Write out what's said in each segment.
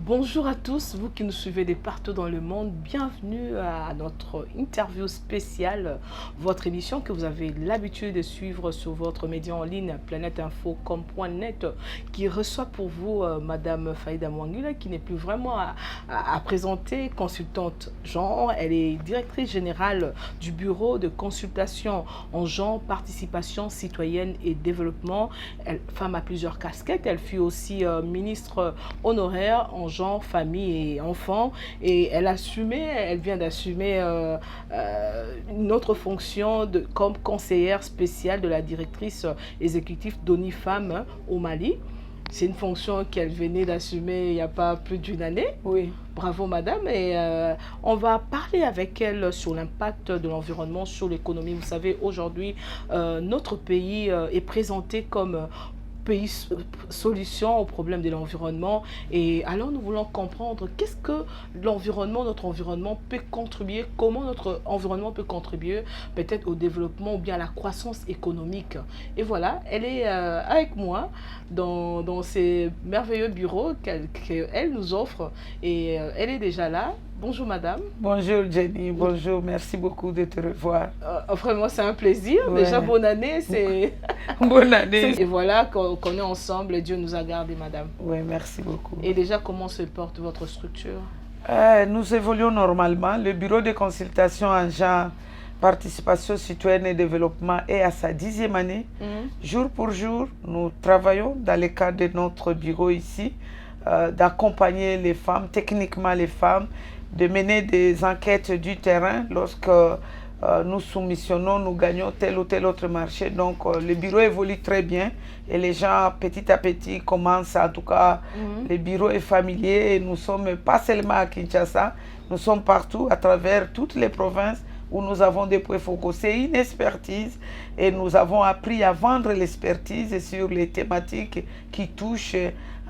Bonjour à tous, vous qui nous suivez de partout dans le monde, bienvenue à notre interview spéciale, votre émission que vous avez l'habitude de suivre sur votre média en ligne planeteinfo.com.net qui reçoit pour vous Madame Faïda Mwangula qui n'est plus vraiment à présenter, consultante genre, elle est directrice générale du bureau de consultation en genre, participation citoyenne et développement, femme à plusieurs casquettes, elle fut aussi ministre honoraire en genre, famille et enfants, et elle vient d'assumer une autre fonction comme conseillère spéciale de la directrice exécutive d'ONI Femmes au Mali. C'est une fonction qu'elle venait d'assumer il n'y a pas plus d'une année. Oui. Bravo madame, et on va parler avec elle sur l'impact de l'environnement sur l'économie. Vous savez, aujourd'hui, notre pays est présenté comme pays solution au problème de l'environnement, et alors nous voulons comprendre qu'est-ce que l'environnement, notre environnement peut contribuer, comment notre environnement peut contribuer peut-être au développement ou bien à la croissance économique. Et voilà, elle est avec moi dans ces merveilleux bureaux qu'elle nous offre, et elle est déjà là. Bonjour madame. Bonjour Jenny, bonjour, merci beaucoup de te revoir. Vraiment c'est un plaisir, Ouais. Déjà bonne année. Bonne année. Et voilà qu'on est ensemble et Dieu nous a gardés madame. Oui, merci beaucoup. Et déjà comment se porte votre structure? Nous évoluons normalement. Le bureau de consultation en genre, participation citoyenne et développement est à sa 10e année. Jour pour jour, nous travaillons dans le cadre de notre bureau ici, d'accompagner les femmes, techniquement les femmes, de mener des enquêtes du terrain lorsque nous soumissionnons, nous gagnons tel ou tel autre marché. Donc le bureau évolue très bien et les gens petit à petit commencent, en tout cas le bureau est familier et nous sommes pas seulement à Kinshasa, nous sommes partout à travers toutes les provinces où nous avons des points focaux. C'est une expertise et nous avons appris à vendre l'expertise sur les thématiques qui touchent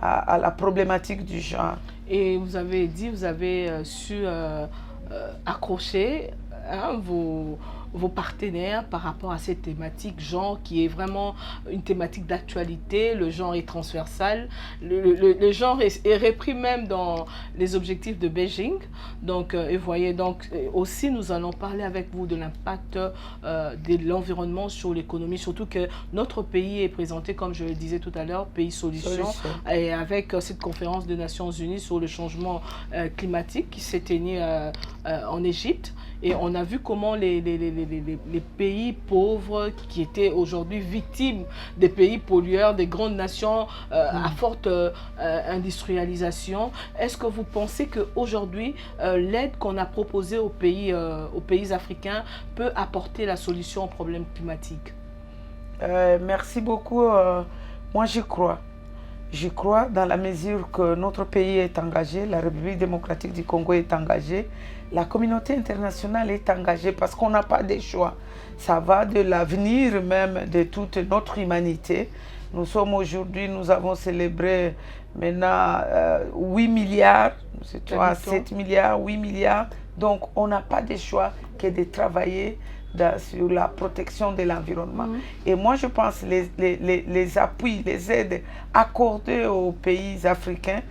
à la problématique du genre. Et vous avez dit, vous avez su accrocher vos partenaires par rapport à cette thématique genre qui est vraiment une thématique d'actualité. Le genre est transversal, le genre est repris même dans les objectifs de Beijing. Donc, et voyez, donc aussi nous allons parler avec vous de l'impact de l'environnement sur l'économie, surtout que notre pays est présenté, comme je le disais tout à l'heure, pays solution. Et avec cette conférence des Nations Unies sur le changement climatique qui s'est tenue en Égypte. Et on a vu comment les pays pauvres qui étaient aujourd'hui victimes des pays pollueurs, des grandes nations à forte industrialisation. Est-ce que vous pensez qu'aujourd'hui, l'aide qu'on a proposée aux pays africains peut apporter la solution aux problèmes climatiques? Merci beaucoup. Moi, j'y crois. Je crois dans la mesure que notre pays est engagé, la République démocratique du Congo est engagée, la communauté internationale est engagée parce qu'on n'a pas de choix. Ça va de l'avenir même de toute notre humanité. Nous sommes aujourd'hui, nous avons célébré maintenant 8 milliards, 7 milliards, 8 milliards. Donc on n'a pas de choix que de travailler sur la protection de l'environnement. Et moi, je pense que les appuis, les aides accordées aux pays africains,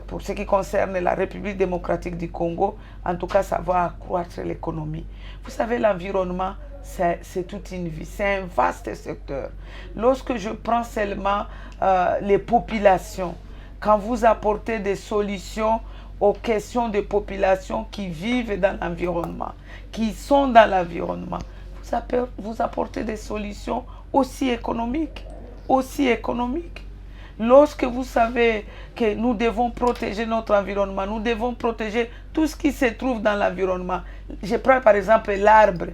pour ce qui concerne la République démocratique du Congo, en tout cas, ça va accroître l'économie. Vous savez, l'environnement, c'est toute une vie, c'est un vaste secteur. Lorsque je prends seulement les populations, quand vous apportez des solutions aux questions des populations qui vivent dans l'environnement, qui sont dans l'environnement, vous apportez des solutions aussi économiques, Lorsque vous savez que nous devons protéger notre environnement, nous devons protéger tout ce qui se trouve dans l'environnement. Je prends par exemple l'arbre.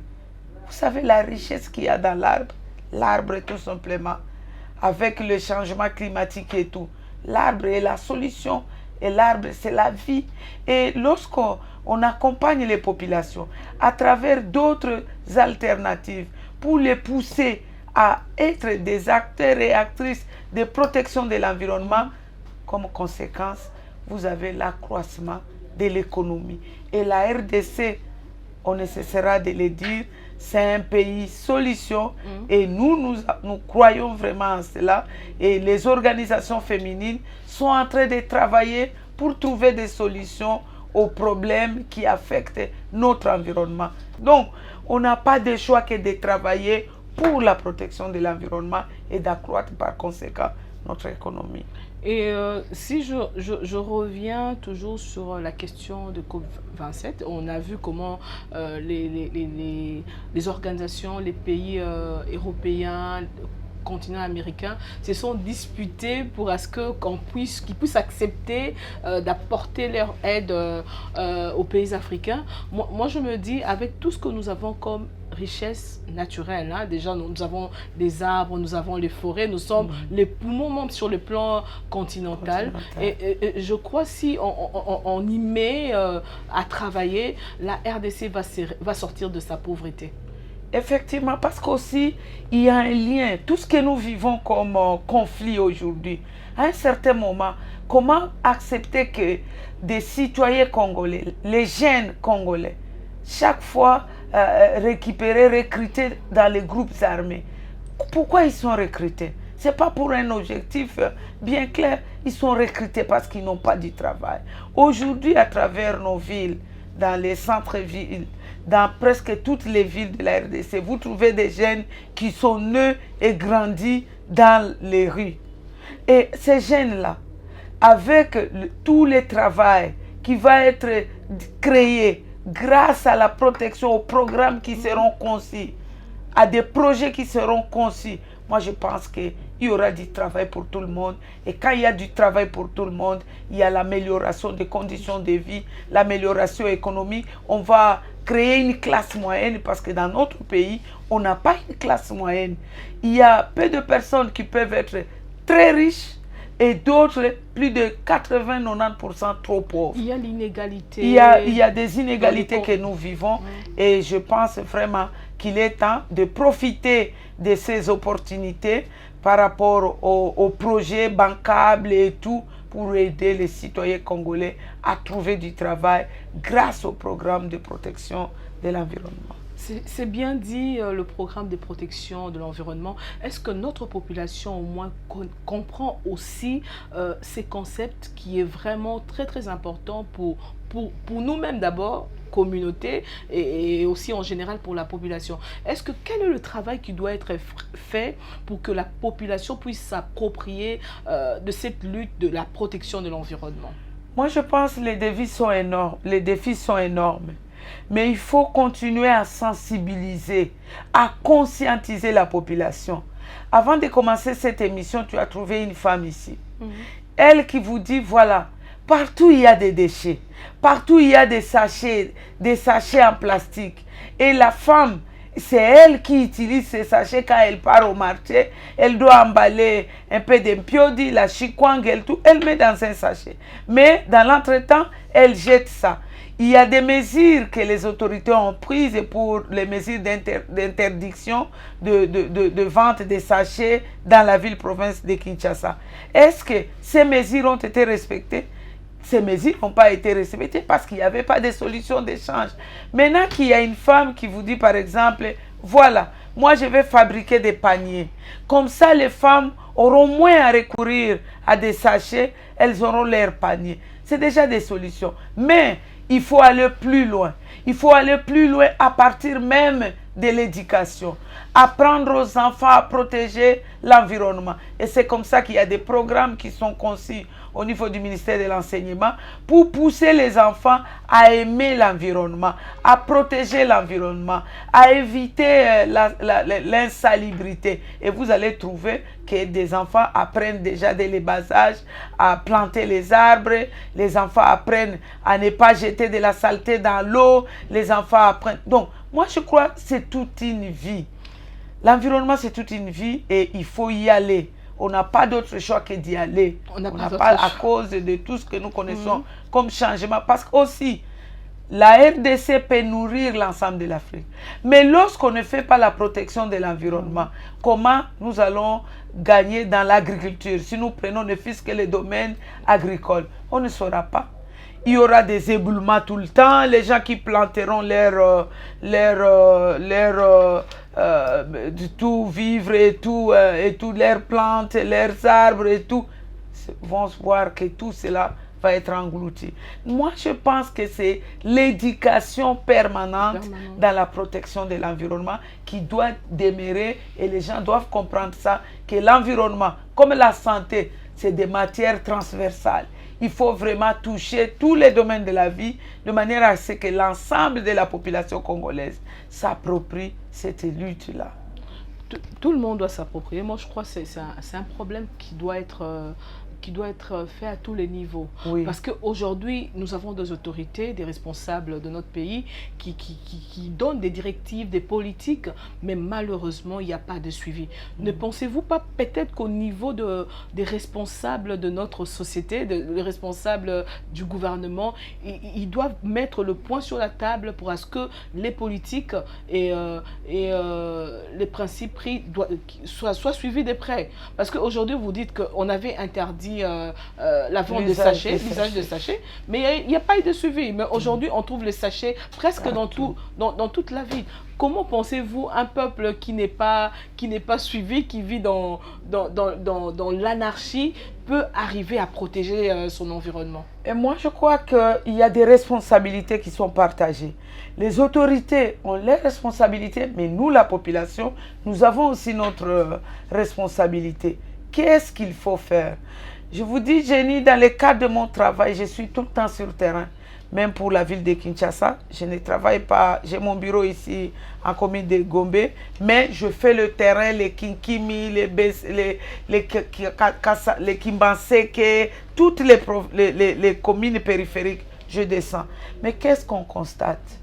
Vous savez la richesse qu'il y a dans l'arbre. L'arbre tout simplement, avec le changement climatique et tout. L'arbre est la solution. Et l'arbre, c'est la vie. Et lorsqu'on accompagne les populations à travers d'autres alternatives pour les pousser à être des acteurs et actrices de protection de l'environnement, comme conséquence, vous avez l'accroissement de l'économie. Et la RDC, on ne cessera de le dire, c'est un pays solution et nous croyons vraiment en cela. Et les organisations féminines sont en train de travailler pour trouver des solutions aux problèmes qui affectent notre environnement. Donc, on n'a pas de choix que de travailler pour la protection de l'environnement et d'accroître par conséquent notre économie. Et si je reviens toujours sur la question de COP27, on a vu comment les organisations, les pays européens, continent américain se sont disputés pour qu'ils puissent accepter d'apporter leur aide aux pays africains. Moi, je me dis, avec tout ce que nous avons comme richesse naturelle, hein, déjà nous avons des arbres, nous avons les forêts, nous sommes les poumons même sur le plan continental. Et je crois si on y met à travailler, la RDC va sortir de sa pauvreté. Effectivement, parce qu'aussi, il y a un lien. Tout ce que nous vivons comme conflit aujourd'hui, à un certain moment, comment accepter que des citoyens congolais, les jeunes congolais, chaque fois recrutés dans les groupes armés, pourquoi ils sont recrutés? Ce n'est pas pour un objectif bien clair, ils sont recrutés parce qu'ils n'ont pas du travail. Aujourd'hui, à travers nos villes, dans les centres-villes, dans presque toutes les villes de la RDC, vous trouvez des jeunes qui sont nés et grandis dans les rues. Et ces jeunes-là, avec tout le travail qui va être créé grâce à la protection, aux programmes qui seront conçus, à des projets qui seront conçus, moi je pense qu'il y aura du travail pour tout le monde. Et quand il y a du travail pour tout le monde, il y a l'amélioration des conditions de vie, l'amélioration économique. On va créer une classe moyenne parce que dans notre pays, on n'a pas une classe moyenne. Il y a peu de personnes qui peuvent être très riches et d'autres, plus de 80-90% trop pauvres. Il y a l'inégalité. Il y a des inégalités que nous vivons et je pense vraiment qu'il est temps de profiter de ces opportunités par rapport aux projets bancables et tout pour aider les citoyens congolais à trouver du travail grâce au programme de protection de l'environnement. C'est bien dit, le programme de protection de l'environnement. Est-ce que notre population au moins comprend aussi ces concepts qui est vraiment très très important pour nous-mêmes d'abord, communauté, et aussi en général pour la population? Quel est le travail qui doit être fait pour que la population puisse s'approprier de cette lutte de la protection de l'environnement? Moi je pense que les défis sont énormes. Les défis sont énormes. Mais il faut continuer à sensibiliser, à conscientiser la population. Avant de commencer cette émission, tu as trouvé une femme ici. Elle qui vous dit, voilà, partout il y a des déchets, partout il y a des sachets en plastique. Et la femme, c'est elle qui utilise ces sachets quand elle part au marché. Elle doit emballer un peu d'impiodi, la chikwang, elle met dans un sachet. Mais dans l'entretemps, elle jette ça. Il y a des mesures que les autorités ont prises pour les mesures d'interdiction de vente des sachets dans la ville-province de Kinshasa. Est-ce que ces mesures ont été respectées? Ces mesures n'ont pas été respectées parce qu'il n'y avait pas de solution d'échange. Maintenant qu'il y a une femme qui vous dit par exemple, voilà, moi je vais fabriquer des paniers. Comme ça les femmes auront moins à recourir à des sachets, elles auront leurs paniers. C'est déjà des solutions. Mais il faut aller plus loin. Il faut aller plus loin à partir même de l'éducation. Apprendre aux enfants à protéger l'environnement. Et c'est comme ça qu'il y a des programmes qui sont conçus au niveau du ministère de l'Enseignement pour pousser les enfants à aimer l'environnement, à protéger l'environnement, à éviter l'insalubrité. Et vous allez trouver que des enfants apprennent déjà dès le bas âge à planter les arbres, les enfants apprennent à ne pas jeter de la saleté dans l'eau, les enfants apprennent. Donc, moi je crois que c'est toute une vie. L'environnement c'est toute une vie et il faut y aller. On n'a pas d'autre choix que d'y aller. On n'a pas à cause de tout ce que nous connaissons comme changement. Parce que aussi, la RDC peut nourrir l'ensemble de l'Afrique. Mais lorsqu'on ne fait pas la protection de l'environnement, comment nous allons gagner dans l'agriculture? Si nous prenons ne fût-ce que les domaines agricoles, on ne saura pas. il y aura des éboulements tout le temps, les gens qui planteront de tout vivre et tout, leurs plantes, leurs arbres et tout, vont voir que tout cela va être englouti. Moi, je pense que c'est l'éducation permanente dans la protection de l'environnement qui doit demeurer et les gens doivent comprendre ça, que l'environnement, comme la santé, c'est des matières transversales. Il faut vraiment toucher tous les domaines de la vie de manière à ce que l'ensemble de la population congolaise s'approprie cette lutte-là. Tout le monde doit s'approprier. Moi, je crois que c'est un problème qui doit être fait à tous les niveaux. Oui. Parce qu'aujourd'hui, nous avons des autorités, des responsables de notre pays qui donnent des directives, des politiques, mais malheureusement, il n'y a pas de suivi. Ne pensez-vous pas peut-être qu'au niveau des responsables de notre société, des responsables du gouvernement, ils doivent mettre le point sur la table pour à ce que les politiques et les principes pris soient suivis de près. Parce qu'aujourd'hui, vous dites qu'on avait interdit la vente de sachets, l'usage de sachets, mais il n'y a pas eu de suivi. Mais aujourd'hui, on trouve les sachets presque dans toute la ville. Comment pensez-vous un peuple qui n'est pas suivi, qui vit dans l'anarchie, peut arriver à protéger son environnement? Et moi, je crois qu'il y a des responsabilités qui sont partagées. Les autorités ont leurs responsabilités, mais nous, la population, nous avons aussi notre responsabilité. Qu'est-ce qu'il faut faire? Je vous dis, Jenny, dans le cadre de mon travail, je suis tout le temps sur le terrain. Même pour la ville de Kinshasa, je ne travaille pas. J'ai mon bureau ici en commune de Gombe, mais je fais le terrain, les Kinkimi, les Kimbanseke, toutes les communes périphériques, je descends. Mais qu'est-ce qu'on constate?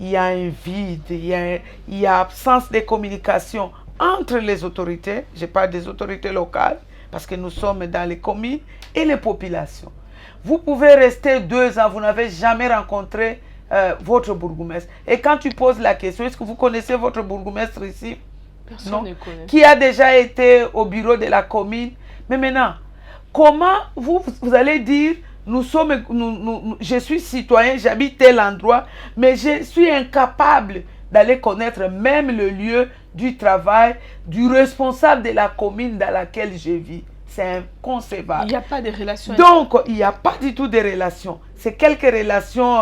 Il y a un vide, il y a absence de communication entre les autorités, je parle des autorités locales, parce que nous sommes dans les communes, et les populations. Vous pouvez rester 2 ans, vous n'avez jamais rencontré votre bourgmestre. Et quand tu poses la question, est-ce que vous connaissez votre bourgmestre ici? Personne ne connaît. Qui a déjà été au bureau de la commune? Mais maintenant, comment vous allez dire, je suis citoyen, j'habite tel endroit, mais je suis incapable d'aller connaître même le lieu du travail du responsable de la commune dans laquelle je vis. C'est inconcevable. Il n'y a pas de relation. Donc, il n'y a pas du tout de relation. C'est quelques relations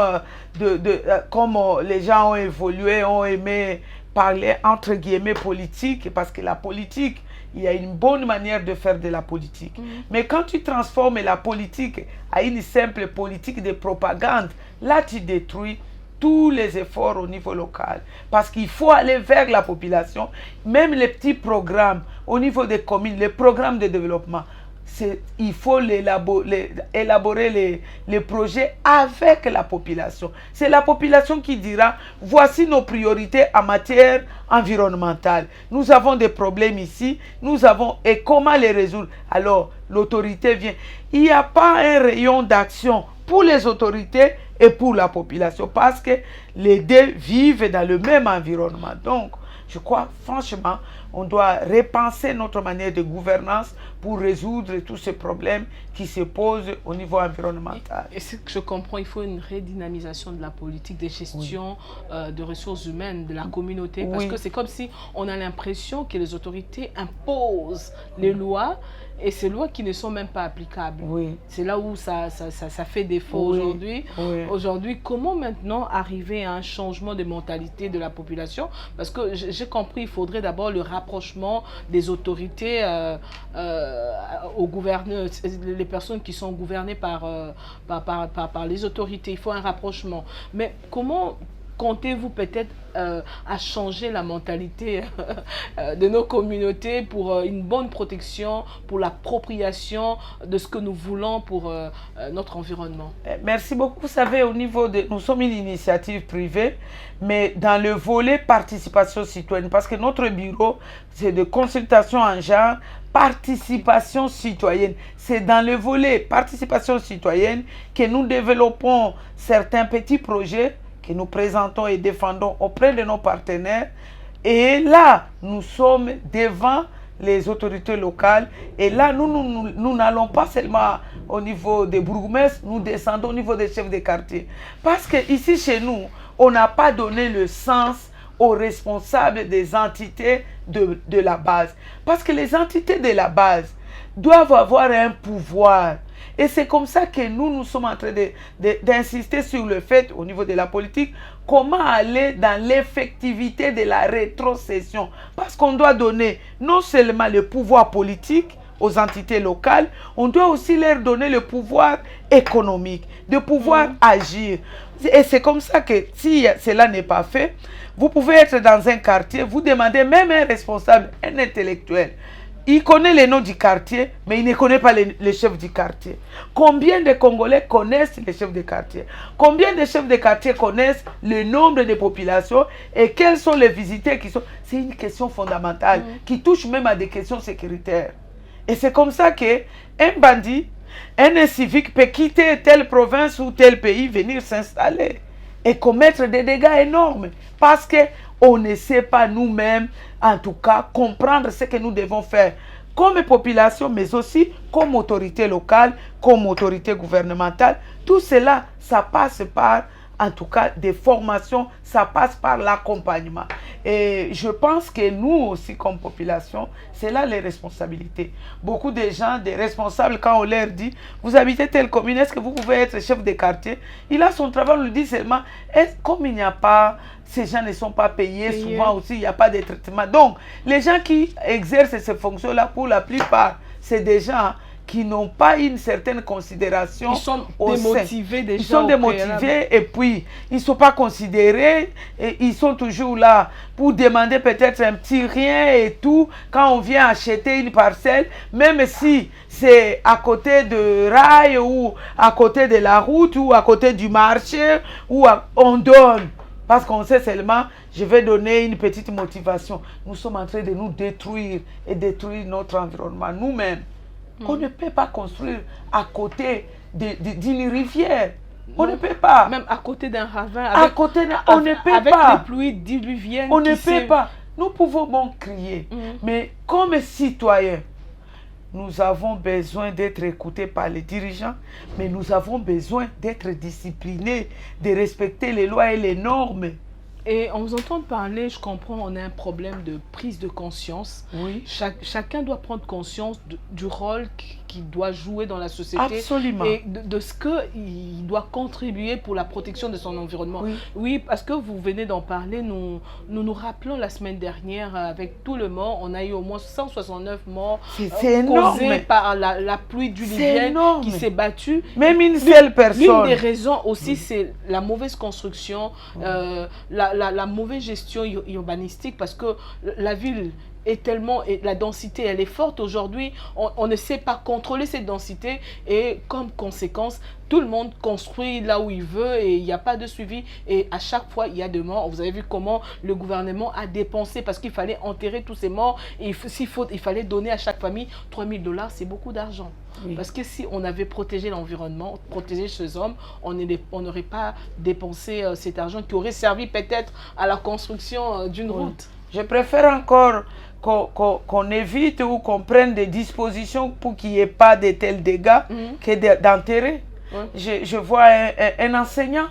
comme les gens ont évolué, ont aimé parler entre guillemets politique, parce que la politique, il y a une bonne manière de faire de la politique. Mais quand tu transformes la politique à une simple politique de propagande, là tu détruis tous les efforts au niveau local. Parce qu'il faut aller vers la population, même les petits programmes au niveau des communes, les programmes de développement, il faut élaborer les projets avec la population. C'est la population qui dira, voici nos priorités en matière environnementale. Nous avons des problèmes ici, et comment les résoudre? Alors, l'autorité vient. Il n'y a pas un rayon d'action pour les autorités et pour la population, parce que les deux vivent dans le même environnement. Donc, je crois franchement, on doit repenser notre manière de gouvernance pour résoudre tous ces problèmes qui se posent au niveau environnemental. Et ce que je comprends, il faut une redynamisation de la politique de gestion de ressources humaines de la communauté, parce que c'est comme si on a l'impression que les autorités imposent les lois, et ces lois qui ne sont même pas applicables. C'est là où ça fait défaut aujourd'hui. Aujourd'hui, comment maintenant arriver à un changement de mentalité de la population? Parce que j'ai compris, il faudrait d'abord le rapprochement des autorités aux gouverneurs, les personnes qui sont gouvernées par les autorités. Il faut un rapprochement. Mais comment comptez-vous peut-être à changer la mentalité de nos communautés pour une bonne protection, pour l'appropriation de ce que nous voulons pour notre environnement? Merci beaucoup. Vous savez, au niveau de... Nous sommes une initiative privée, mais dans le volet participation citoyenne, parce que notre bureau, c'est de consultation en genre, participation citoyenne. C'est dans le volet participation citoyenne que nous développons certains petits projets que nous présentons et défendons auprès de nos partenaires. Et là, nous sommes devant les autorités locales. Et là, nous n'allons pas seulement au niveau des bourgmestres, nous descendons au niveau des chefs de quartier. Parce qu'ici, chez nous, on n'a pas donné le sens aux responsables des entités de la base. Parce que les entités de la base doivent avoir un pouvoir. Et c'est comme ça que nous sommes en train d'insister sur le fait, au niveau de la politique, comment aller dans l'effectivité de la rétrocession. Parce qu'on doit donner non seulement le pouvoir politique aux entités locales, on doit aussi leur donner le pouvoir économique, de pouvoir agir. Et c'est comme ça que si cela n'est pas fait, vous pouvez être dans un quartier, vous demandez même un responsable, un intellectuel. Il connaît les noms du quartier, mais il ne connaît pas les chefs du quartier. Combien de Congolais connaissent les chefs de quartier? Combien de chefs de quartier connaissent le nombre de populations et quels sont les visiteurs qui sont... C'est une question fondamentale qui touche même à des questions sécuritaires. Et c'est comme ça qu'un bandit, un incivique peut quitter telle province ou tel pays, venir s'installer et commettre des dégâts énormes. Parce qu'on ne sait pas nous-mêmes, en tout cas, comprendre ce que nous devons faire comme population, mais aussi comme autorité locale, comme autorité gouvernementale. Tout cela, ça passe par, en tout cas, des formations, ça passe par l'accompagnement. Et je pense que nous aussi, comme population, c'est là les responsabilités. Beaucoup de gens, des responsables, quand on leur dit, vous habitez telle commune, est-ce que vous pouvez être chef de quartier? Il a son travail, on lui dit seulement, comme il n'y a pas, ces gens ne sont pas payés, souvent aussi, il n'y a pas de traitement. Donc, les gens qui exercent ces fonctions-là, pour la plupart, c'est des gens qui n'ont pas une certaine considération. Ils sont démotivés déjà. Ils sont démotivés et puis ils ne sont pas considérés. Et ils sont toujours là pour demander peut-être un petit rien et tout. Quand on vient acheter une parcelle, même si c'est à côté de rail ou à côté de la route ou à côté du marché, on donne. Parce qu'on sait seulement, je vais donner une petite motivation. Nous sommes en train de nous détruire et détruire notre environnement nous-mêmes. On ne peut pas construire à côté d'une rivière. On ne peut pas. Même à côté d'un ravin. On ne peut avec pas. Avec les pluies diluviennes. On ne peut pas. Nous pouvons bon crier. Mais comme citoyens, nous avons besoin d'être écoutés par les dirigeants, mais nous avons besoin d'être disciplinés, de respecter les lois et les normes. Et en vous entendant parler, je comprends, on a un problème de prise de conscience. Oui. Chacun doit prendre conscience du rôle qu'il doit jouer dans la société. Absolument. Et de ce qu'il doit contribuer pour la protection de son environnement. Oui, oui, parce que vous venez d'en parler, nous rappelons la semaine dernière, avec tout le mort, on a eu au moins 169 morts causés par la pluie diluvienne qui s'est battue. Même une seule personne. L'une des raisons aussi, c'est la mauvaise construction, la mauvaise gestion urbanistique, parce que la ville est tellement, et la densité elle est forte aujourd'hui, on ne sait pas contrôler cette densité et comme conséquence tout le monde construit là où il veut et il n'y a pas de suivi et à chaque fois il y a des morts. Vous avez vu comment le gouvernement a dépensé parce qu'il fallait enterrer tous ces morts et il fallait donner à chaque famille 3 000 $, c'est beaucoup d'argent. Oui. Parce que si on avait protégé l'environnement, protégé ces hommes, on n'aurait pas dépensé cet argent qui aurait servi peut-être à la construction d'une route. Je préfère encore qu'on évite ou qu'on prenne des dispositions pour qu'il n'y ait pas de tels dégâts que d'enterrer. Je vois un enseignant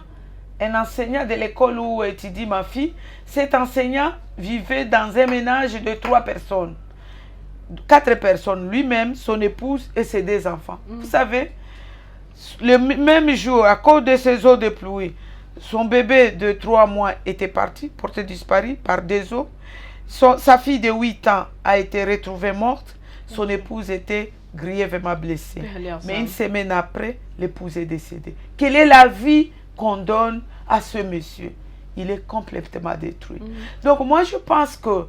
de l'école où étudie ma fille. Cet enseignant vivait dans un ménage de 3 personnes. 4 personnes, lui-même, son épouse et ses 2 enfants. Vous savez, le même jour, à cause de ces eaux de pluie, son bébé de 3 mois était parti, porté disparu par des eaux. Sa fille de 8 ans a été retrouvée morte. Son épouse était grièvement blessée. Mais une semaine après, l'épouse est décédée. Quelle est la vie qu'on donne à ce monsieur? Il est complètement détruit. Donc moi, je pense que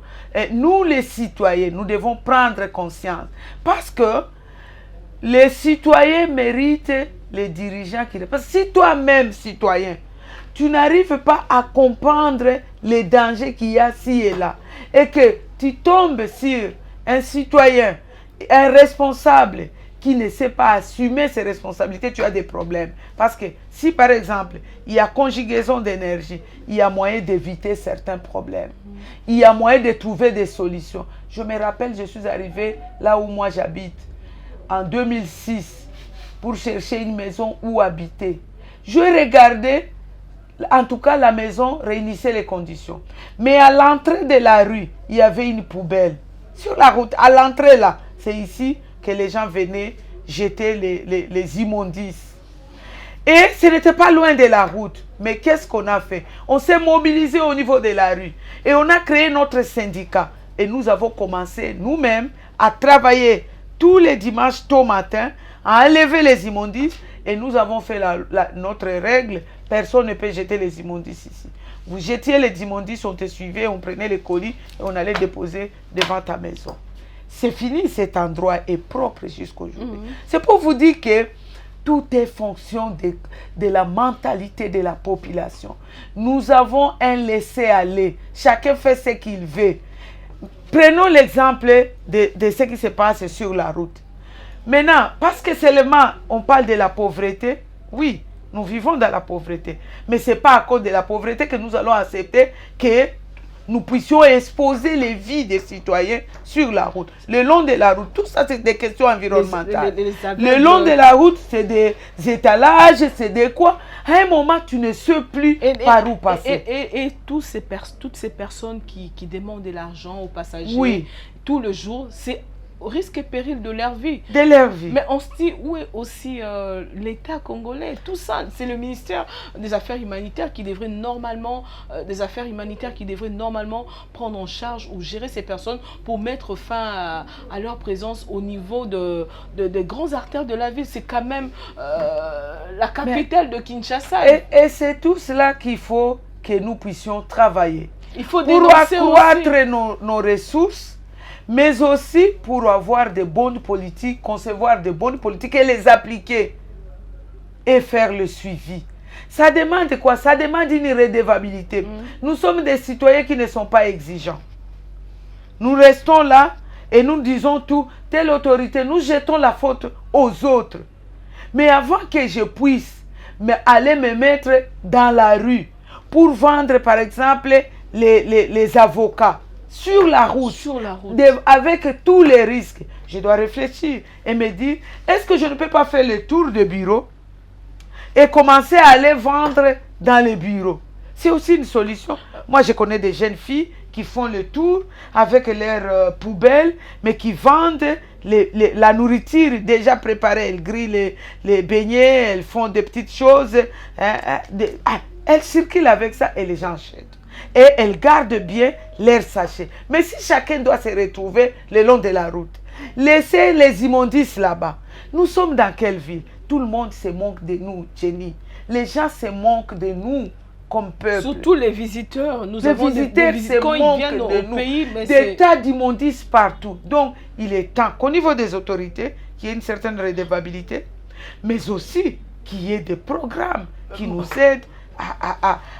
nous, les citoyens, nous devons prendre conscience. Parce que les citoyens méritent les dirigeants qui... Parce que si toi-même, citoyen, tu n'arrives pas à comprendre les dangers qu'il y a ci et là, et que tu tombes sur un citoyen, un responsable qui ne sait pas assumer ses responsabilités, tu as des problèmes. Parce que si par exemple, il y a conjugaison d'énergie, il y a moyen d'éviter certains problèmes. Il y a moyen de trouver des solutions. Je me rappelle, je suis arrivée là où moi j'habite en 2006. pour chercher une maison où habiter. Je regardais, en tout cas la maison réunissait les conditions. Mais à l'entrée de la rue, il y avait une poubelle. Sur la route, à l'entrée là, c'est ici que les gens venaient jeter les immondices. Et ce n'était pas loin de la route. Mais qu'est-ce qu'on a fait? On s'est mobilisé au niveau de la rue. Et on a créé notre syndicat. Et nous avons commencé nous-mêmes à travailler tous les dimanches tôt matin, à enlever les immondices. Et nous avons fait notre règle. Personne ne peut jeter les immondices ici. Vous jetiez les immondices, on te suivait, on prenait les colis et on allait déposer devant ta maison. C'est fini, cet endroit est propre jusqu'aujourd'hui. C'est pour vous dire que tout est fonction de la mentalité de la population. Nous avons un laisser-aller. Chacun fait ce qu'il veut. Prenons l'exemple de ce qui se passe sur la route. Maintenant, parce que seulement on parle de la pauvreté, oui, nous vivons dans la pauvreté. Mais ce n'est pas à cause de la pauvreté que nous allons accepter que nous puissions exposer les vies des citoyens sur la route. Le long de la route, tout ça c'est des questions environnementales. Le long de la route, c'est des étalages, c'est des quoi. À un moment, tu ne sais plus par où passer. Et toutes ces personnes qui demandent de l'argent aux passagers, oui, tout le jour, c'est au risque et péril de leur vie. De leur vie. Mais on se dit, où est aussi l'État congolais? Tout ça, c'est le ministère des Affaires humanitaires qui devrait normalement, prendre en charge ou gérer ces personnes pour mettre fin à leur présence au niveau des grandes artères de la ville. C'est quand même la capitale de Kinshasa. Et c'est tout cela qu'il faut que nous puissions travailler. Il faut pour accroître nos ressources, mais aussi pour avoir de bonnes politiques, concevoir de bonnes politiques et les appliquer et faire le suivi. Ça demande quoi? Ça demande une redevabilité. Nous sommes des citoyens qui ne sont pas exigeants. Nous restons là et nous disons tout, telle autorité, nous jetons la faute aux autres. Mais avant que je puisse aller me mettre dans la rue pour vendre par exemple les avocats, sur la route, avec tous les risques, je dois réfléchir et me dire, est-ce que je ne peux pas faire le tour de bureau et commencer à aller vendre dans les bureaux? C'est aussi une solution. Moi, je connais des jeunes filles qui font le tour avec leurs poubelles, mais qui vendent la nourriture déjà préparée. Elles grillent les beignets, elles font des petites choses. Elles circulent avec ça et les gens achètent. Et elles gardent bien leurs sachets. Mais si chacun doit se retrouver le long de la route, laissez les immondices là-bas. Nous sommes dans quelle ville? Tout le monde se moque de nous, Jenny. Les gens se moquent de nous comme peuple. Surtout les visiteurs. Nous avons des visiteurs quand ils viennent au pays. Des tas d'immondices partout. Donc, il est temps qu'au niveau des autorités, qu'il y ait une certaine redevabilité, mais aussi qu'il y ait des programmes qui nous aident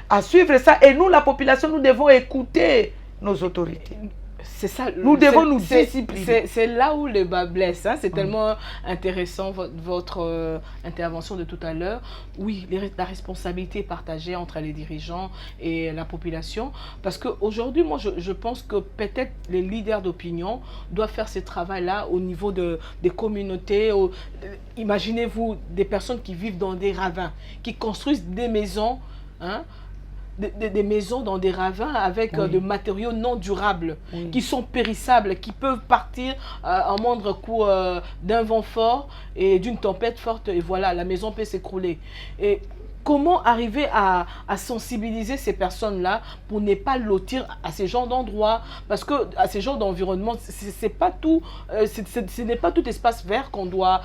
à suivre ça. Et nous, la population, nous devons écouter nos autorités. C'est ça. Nous devons nous discipliner. C'est là où le bas blesse. Hein. C'est tellement intéressant votre intervention de tout à l'heure. Oui, la responsabilité est partagée entre les dirigeants et la population. Parce qu'aujourd'hui, moi, je pense que peut-être les leaders d'opinion doivent faire ce travail-là au niveau des communautés. Imaginez-vous des personnes qui vivent dans des ravins, qui construisent des maisons, hein, des maisons dans des ravins avec des matériaux non durables, qui sont périssables, qui peuvent partir en moindre coup d'un vent fort et d'une tempête forte, et voilà, la maison peut s'écrouler. Et comment arriver à sensibiliser ces personnes-là pour ne pas lotir à ces genres d'endroits? Parce que à ces genres d'environnement, c'est pas tout, ce n'est pas tout espace vert qu'on doit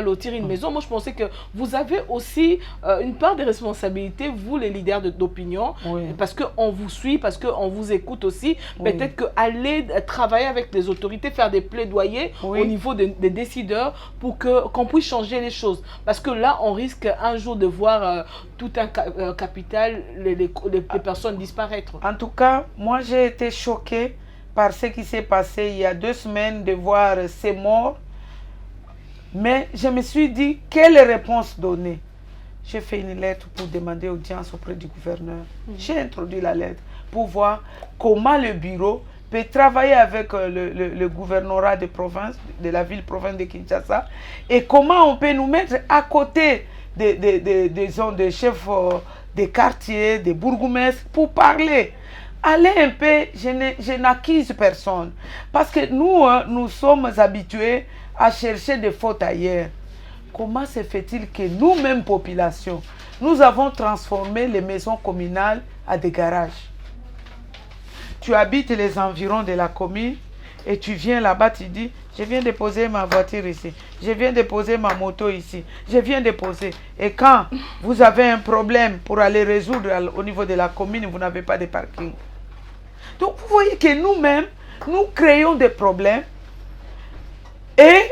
lotir une maison. Moi, je pensais que vous avez aussi une part de responsabilité, vous les leaders d'opinion, parce qu'on vous suit, parce qu'on vous écoute aussi. Peut-être qu'aller travailler avec les autorités, faire des plaidoyers au niveau des décideurs pour qu'on puisse changer les choses. Parce que là, on risque un jour de voir tout un capital, les personnes disparaître. En tout cas, moi j'ai été choquée par ce qui s'est passé il y a 2 semaines de voir ces morts. Mais je me suis dit, quelle réponse donner? J'ai fait une lettre pour demander audience auprès du gouverneur. J'ai introduit la lettre pour voir comment le bureau peut travailler avec le gouvernorat de province, de la ville-province de Kinshasa, et comment on peut nous mettre à côté des chefs des quartiers, des bourgmestres, pour parler. Allez un peu, je n'accuse personne. Parce que nous, nous sommes habitués à chercher des fautes ailleurs. Comment se fait-il que nous-mêmes, population, nous avons transformé les maisons communales à des garages? Tu habites les environs de la commune et tu viens là-bas, tu dis, je viens déposer ma voiture ici, je viens déposer ma moto ici, je viens déposer. Et quand vous avez un problème pour aller résoudre au niveau de la commune, vous n'avez pas de parking. Donc vous voyez que nous-mêmes, nous créons des problèmes et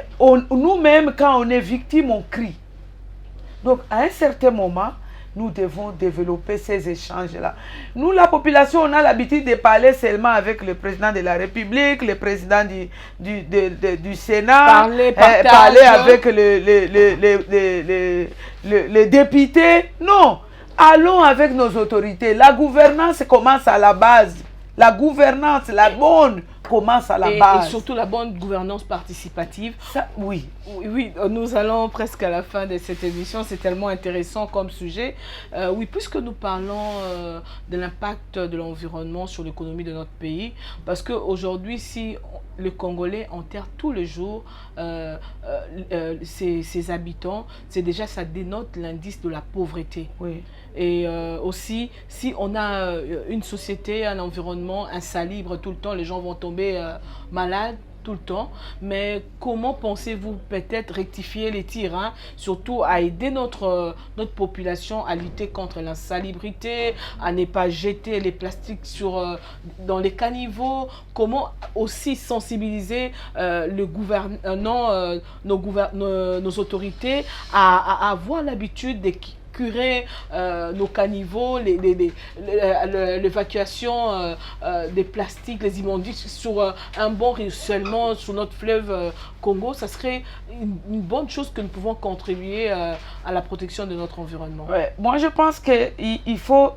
nous-mêmes, quand on est victime, on crie. Donc à un certain moment, nous devons développer ces échanges-là. Nous, la population, on a l'habitude de parler seulement avec le président de la République, le président du Sénat, parler avec les députés. Non, allons avec nos autorités. La gouvernance commence à la base. La gouvernance, la bonne, commence à la base. Et surtout la bonne gouvernance participative. Ça, oui. Oui, nous allons presque à la fin de cette émission. C'est tellement intéressant comme sujet. Oui, puisque nous parlons de l'impact de l'environnement sur l'économie de notre pays, parce qu'aujourd'hui, si le Congolais enterre tous les jours ses habitants, c'est déjà, ça dénote l'indice de la pauvreté. Oui. Et aussi, si on a une société, un environnement insalubre tout le temps, les gens vont tomber malades tout le temps. Mais comment pensez-vous peut-être rectifier les tirs, hein, surtout à aider notre population à lutter contre l'insalubrité, à ne pas jeter les plastiques dans les caniveaux? Comment aussi sensibiliser nos autorités à avoir l'habitude de curer nos caniveaux, l'évacuation des plastiques, les immondices sur un bon ruissellement sur notre fleuve Congo? Ça serait une bonne chose que nous pouvons contribuer à la protection de notre environnement. Ouais. Moi, je pense qu'il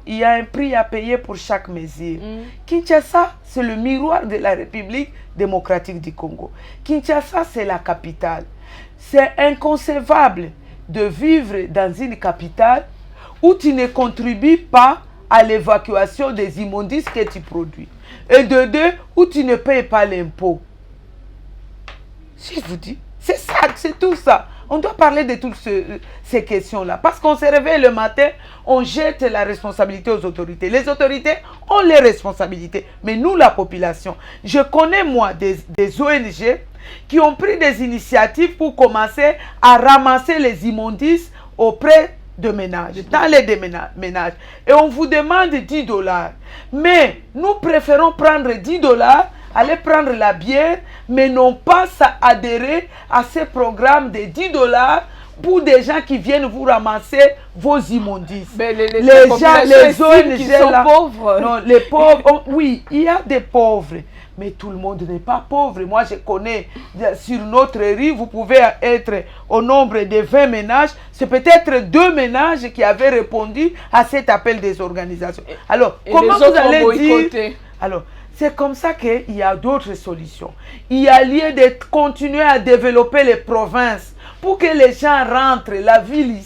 y a un prix à payer pour chaque mesure. Kinshasa, c'est le miroir de la République démocratique du Congo. Kinshasa, c'est la capitale. C'est inconcevable de vivre dans une capitale où tu ne contribues pas à l'évacuation des immondices que tu produis. Et de deux, où tu ne payes pas l'impôt. Je vous dis, c'est ça, c'est tout ça. On doit parler de toutes ces questions-là. Parce qu'on se réveille le matin, on jette la responsabilité aux autorités. Les autorités ont les responsabilités. Mais nous, la population, je connais moi des ONG qui ont pris des initiatives pour commencer à ramasser les immondices auprès de ménages, dans les ménages. Et on vous demande 10 $. Mais nous préférons prendre 10 $, aller prendre la bière, mais non pas adhérer à ces programmes de 10 $ pour des gens qui viennent vous ramasser vos immondices. Mais les ONG qui sont pauvres. Non, les pauvres, oui, il y a des pauvres. Mais tout le monde n'est pas pauvre. Moi, je connais sur notre rive, vous pouvez être au nombre de 20 ménages. C'est peut-être 2 ménages qui avaient répondu à cet appel des organisations. Alors, comment vous allez dire? Alors, c'est comme ça qu'il y a d'autres solutions. Il y a lieu de continuer à développer les provinces pour que les gens rentrent. La ville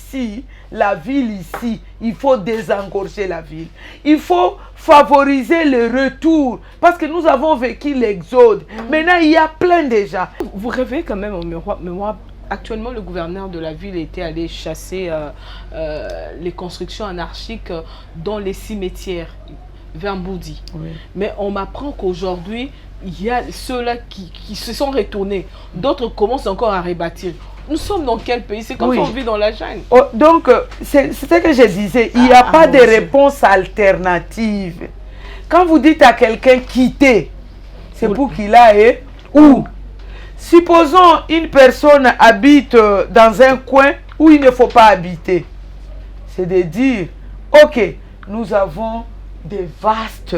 ici, il faut désengorger la ville. Il faut favoriser le retour. Parce que nous avons vécu l'exode. Maintenant, il y a plein de gens. Vous rêvez quand même, mais moi, actuellement, le gouverneur de la ville était allé chasser les constructions anarchiques dans les cimetières vers Mboudi. Oui. Mais on m'apprend qu'aujourd'hui, il y a ceux-là qui se sont retournés. D'autres commencent encore à rebâtir. Nous sommes dans quel pays? C'est comme si on vit dans la jungle. Oh, donc, c'est ce que je disais. Il n'y a pas de réponse alternative. Quand vous dites à quelqu'un quitter, c'est pour qu'il aille où? Supposons une personne habite dans un coin où il ne faut pas habiter. C'est de dire, ok, nous avons des vastes,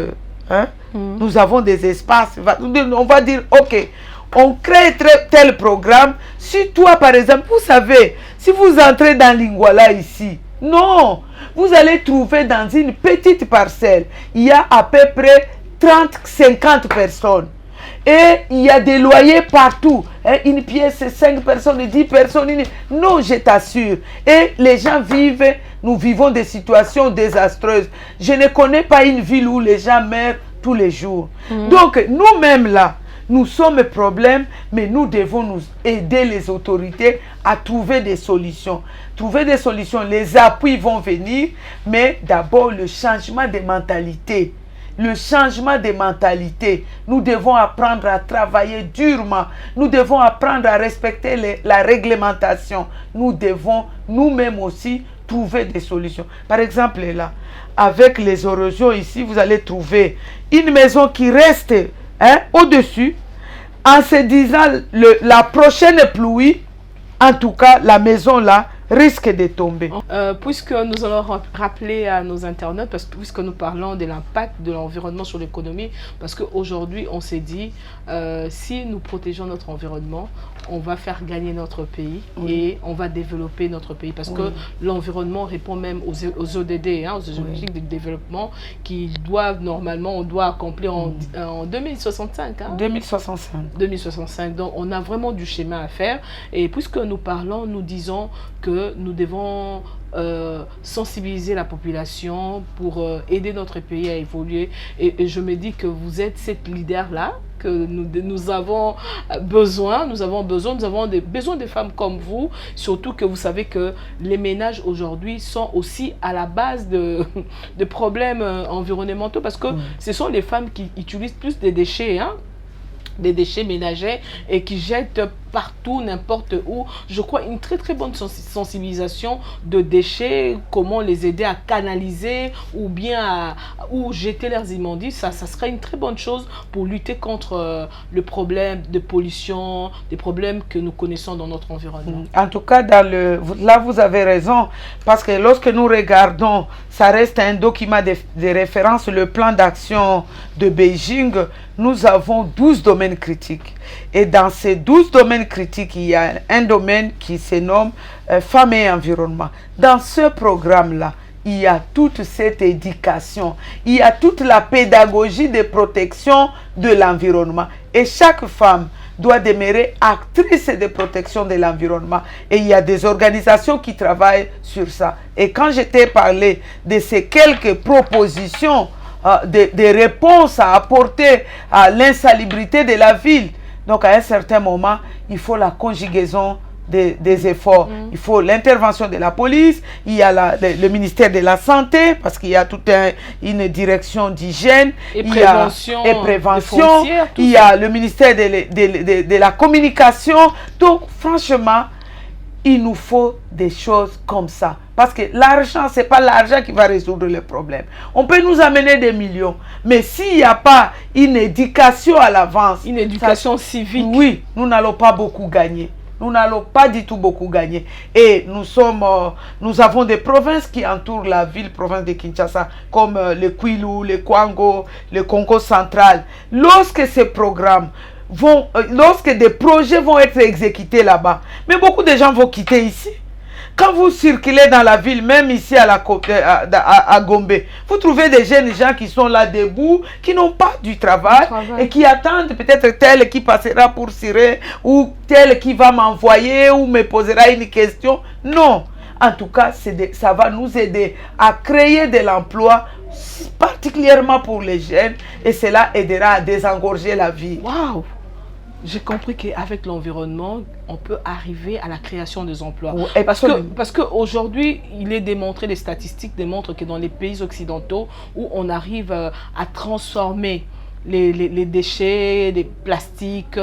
nous avons des espaces. On va dire, ok, on crée tel programme. Si toi, par exemple, vous savez, si vous entrez dans Lingwala ici, non, vous allez trouver dans une petite parcelle, il y a à peu près 30, 50 personnes. Et il y a des loyers partout. Une pièce, c'est 5 personnes, 10 personnes. Non, je t'assure. Et les gens vivent, nous vivons des situations désastreuses. Je ne connais pas une ville où les gens meurent tous les jours. Donc, nous-mêmes là, nous sommes problèmes, mais nous devons nous aider les autorités à trouver des solutions. Trouver des solutions, les appuis vont venir, mais d'abord le changement de mentalité. Le changement de mentalité. Nous devons apprendre à travailler durement. Nous devons apprendre à respecter la réglementation. Nous devons nous-mêmes aussi trouver des solutions. Par exemple, là, avec les érosions ici, vous allez trouver une maison qui reste au-dessus, en se disant la prochaine pluie, en tout cas, la maison là, risque de tomber. Puisque nous allons rappeler à nos internautes, puisque nous parlons de l'impact de l'environnement sur l'économie, parce qu'aujourd'hui, on s'est dit, si nous protégeons notre environnement, on va faire gagner notre pays et on va développer notre pays. Parce que l'environnement répond même aux ODD, aux objectifs de développement qui doivent normalement, on doit accomplir en 2065. 2065. Donc, on a vraiment du chemin à faire. Et puisque nous parlons, nous disons que nous devons sensibiliser la population pour aider notre pays à évoluer. Et je me dis que vous êtes cette leader-là, que nous avons besoin. Nous avons besoin de femmes comme vous, surtout que vous savez que les ménages aujourd'hui sont aussi à la base de problèmes environnementaux, parce que ce sont les femmes qui utilisent plus des déchets, des déchets ménagers et qui jettent partout, n'importe où. Je crois une très très bonne sensibilisation de déchets, comment les aider à canaliser ou bien ou jeter leurs immondices, ça serait une très bonne chose pour lutter contre le problème de pollution, des problèmes que nous connaissons dans notre environnement. En tout cas, là vous avez raison, parce que lorsque nous regardons, ça reste un document de référence, le plan d'action de Beijing, nous avons 12 domaines critiques. Et dans ces 12 domaines critiques, il y a un domaine qui se nomme femmes et environnement. Dans ce programme-là, il y a toute cette éducation, il y a toute la pédagogie de protection de l'environnement. Et chaque femme doit demeurer actrice de protection de l'environnement. Et il y a des organisations qui travaillent sur ça. Et quand je t'ai parlé de ces quelques propositions, des réponses à apporter à l'insalubrité de la ville, donc à un certain moment, il faut la conjugaison des efforts. Il faut l'intervention de la police, il y a le ministère de la Santé, parce qu'il y a toute une direction d'hygiène, et prévention, il y a le ministère de la communication. Donc franchement, il nous faut des choses comme ça. Parce que l'argent, ce n'est pas l'argent qui va résoudre le problème. On peut nous amener des millions. Mais s'il n'y a pas une éducation à l'avance, une éducation civique, oui, nous n'allons pas beaucoup gagner. Nous n'allons pas du tout beaucoup gagner. Et nous avons des provinces qui entourent la ville, province de Kinshasa, comme le Kwilu, le Kwango, le Congo central. Lorsque ces programmes lorsque des projets vont être exécutés là-bas, mais beaucoup de gens vont quitter ici. Quand vous circulez dans la ville, même ici à Gombe, vous trouvez des jeunes gens qui sont là debout, qui n'ont pas du travail et qui attendent peut-être tel qui passera pour cirer ou tel qui va m'envoyer ou me posera une question. Non, en tout cas, ça va nous aider à créer de l'emploi, particulièrement pour les jeunes, et cela aidera à désengorger la vie. Waouh! J'ai compris qu'avec l'environnement, on peut arriver à la création des emplois. Oui, parce qu'aujourd'hui, il est démontré, les statistiques démontrent que dans les pays occidentaux, où on arrive à transformer les déchets, les plastiques,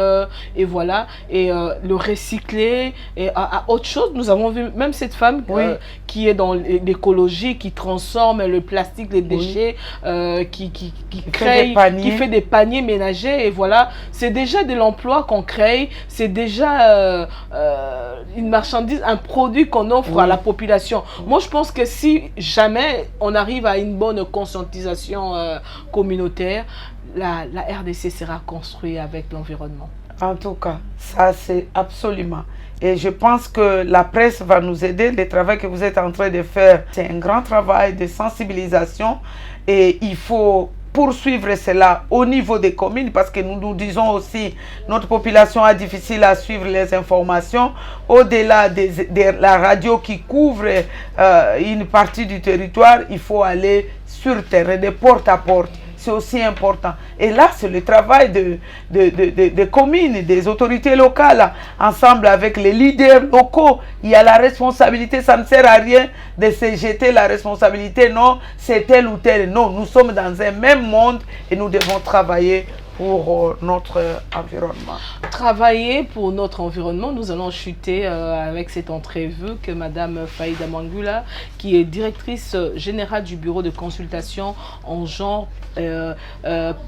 et voilà, et le recycler, et à autre chose. Nous avons vu même cette femme qui est dans l'écologie, qui transforme le plastique, les déchets, qui fait des paniers ménagers, et voilà. C'est déjà de l'emploi qu'on crée, c'est déjà une marchandise, un produit qu'on offre à la population. Moi, je pense que si jamais on arrive à une bonne conscientisation communautaire, la RDC sera construite avec l'environnement. En tout cas, ça c'est absolument. Et je pense que la presse va nous aider. Le travail que vous êtes en train de faire, c'est un grand travail de sensibilisation. Et il faut poursuivre cela au niveau des communes, parce que nous nous disons aussi notre population a difficile à suivre les informations. Au-delà de la radio qui couvre une partie du territoire, il faut aller sur terrain, de porte à porte. C'est aussi important. Et là, c'est le travail des communes, des autorités locales, ensemble avec les leaders locaux. Il y a la responsabilité, ça ne sert à rien de se jeter la responsabilité. Non, c'est tel ou tel. Non, nous sommes dans un même monde et nous devons travailler pour notre environnement. Travailler pour notre environnement, nous allons chuter avec cette entrevue que Madame Faïda Mangula, qui est directrice générale du bureau de consultation en genre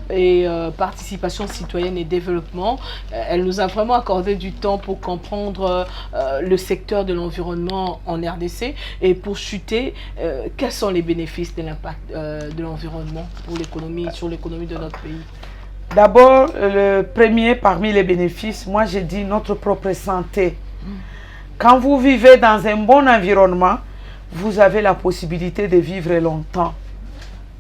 et participation citoyenne et développement. Elle nous a vraiment accordé du temps pour comprendre le secteur de l'environnement en RDC et pour chuter quels sont les bénéfices de l'impact de l'environnement pour l'économie, sur l'économie de notre pays. D'abord, le premier parmi les bénéfices, moi j'ai dit notre propre santé. Quand vous vivez dans un bon environnement, vous avez la possibilité de vivre longtemps.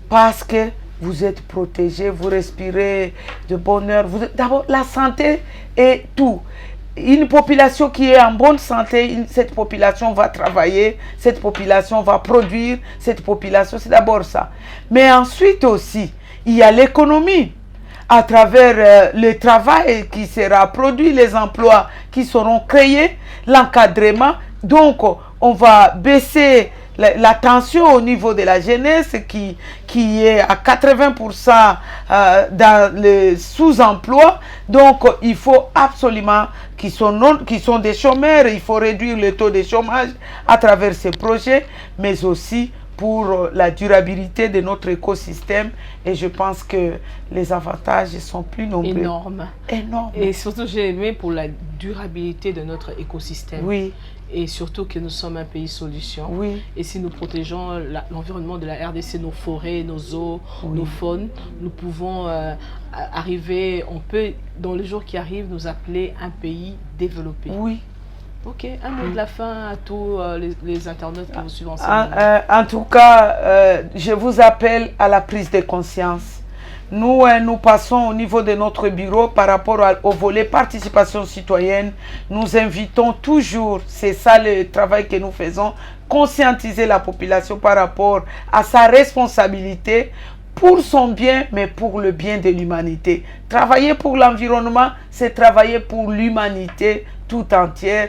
Parce que vous êtes protégé, vous respirez de bonheur. D'abord, la santé est tout. Une population qui est en bonne santé, cette population va travailler, cette population va produire, cette population, c'est d'abord ça. Mais ensuite aussi, il y a l'économie. À travers le travail qui sera produit, les emplois qui seront créés, l'encadrement. Donc, on va baisser la tension au niveau de la jeunesse qui est à 80% dans le sous-emploi. Donc, il faut absolument qui sont des chômeurs, il faut réduire le taux de chômage à travers ces projets, mais aussi pour la durabilité de notre écosystème. Et je pense que les avantages sont plus nombreux. Énormes. Énorme. Et surtout, j'ai aimé pour la durabilité de notre écosystème. Oui. Et surtout que nous sommes un pays solution. Oui. Et si nous protégeons l'environnement de la RDC, nos forêts, nos eaux, nos faunes, nous pouvons arriver, on peut, dans les jours qui arrivent, nous appeler un pays développé. Oui. Ok, un mot de la fin à tous les internautes qui vous suivent en ce moment. En tout cas, je vous appelle à la prise de conscience. Nous passons au niveau de notre bureau par rapport au volet participation citoyenne. Nous invitons toujours, c'est ça le travail que nous faisons, conscientiser la population par rapport à sa responsabilité pour son bien, mais pour le bien de l'humanité. Travailler pour l'environnement, c'est travailler pour l'humanité tout entière.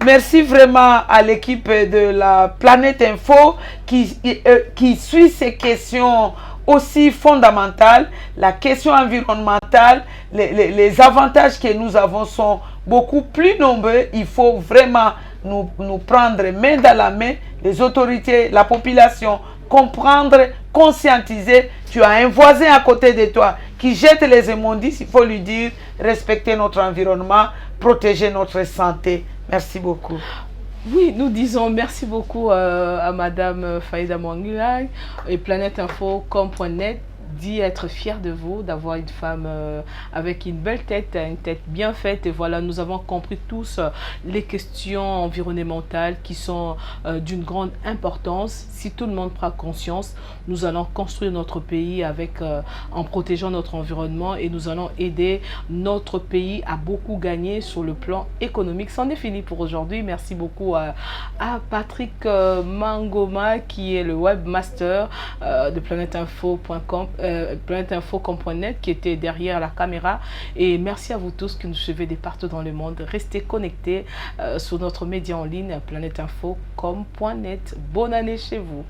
Merci vraiment à l'équipe de la Planète Info qui suit ces questions aussi fondamentales. La question environnementale, les avantages que nous avons sont beaucoup plus nombreux. Il faut vraiment nous prendre main dans la main, les autorités, la population, comprendre, conscientiser. Tu as un voisin à côté de toi qui jette les immondices, il faut lui dire respecter notre environnement, protéger notre santé. Merci beaucoup. Oui, nous disons merci beaucoup à Madame Faïda Mangula et planèteinfo.com.net dit être fier de vous, d'avoir une femme avec une belle tête, une tête bien faite. Et voilà, nous avons compris tous les questions environnementales qui sont d'une grande importance. Si tout le monde prend conscience, nous allons construire notre pays en protégeant notre environnement et nous allons aider notre pays à beaucoup gagner sur le plan économique. C'en est fini pour aujourd'hui. Merci beaucoup à Patrick Mangoma qui est le webmaster de planèteinfo.com.net qui était derrière la caméra. Et merci à vous tous qui nous suivez de partout dans le monde. Restez connectés sur notre média en ligne planèteinfo.com.net. Bonne année chez vous.